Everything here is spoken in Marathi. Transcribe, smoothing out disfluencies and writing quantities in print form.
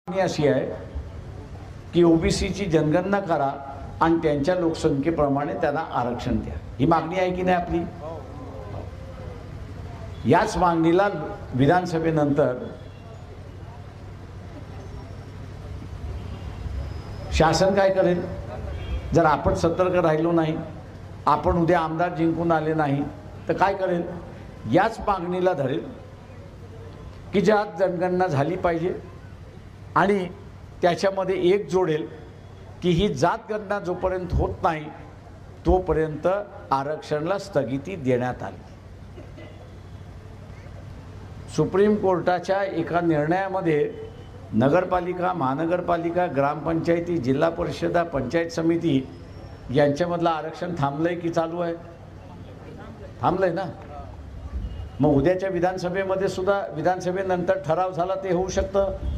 मागणी अशी आहे की ओबीसीची जनगणना करा आणि त्यांच्या लोकसंख्येप्रमाणे त्यांना आरक्षण द्या। ही मागणी आहे की नाही आपली? याच मागणीला विधानसभेनंतर शासन काय करेल? जर आपण सतर्क राहिलो नाही, आपण उद्या आमदार जिंकून आले नाही तर काय करेल? याच मागणीला धरेल की ज्यात जनगणना झाली पाहिजे आणि त्याच्यामध्ये एक जोडेल की ही जात गणना जोपर्यंत होत नाही तोपर्यंत आरक्षणाला स्थगिती देण्यात आली। सुप्रीम कोर्टाच्या एका निर्णयामध्ये नगरपालिका, महानगरपालिका, ग्रामपंचायती, जिल्हा परिषदा, पंचायत समिती यांच्यामधलं आरक्षण थांबलंय की चालू आहे? थांबलंय ना। मग उद्याच्या विधानसभेमध्ये सुद्धा विधानसभेनंतर ठराव झाला ते होऊ शकतं।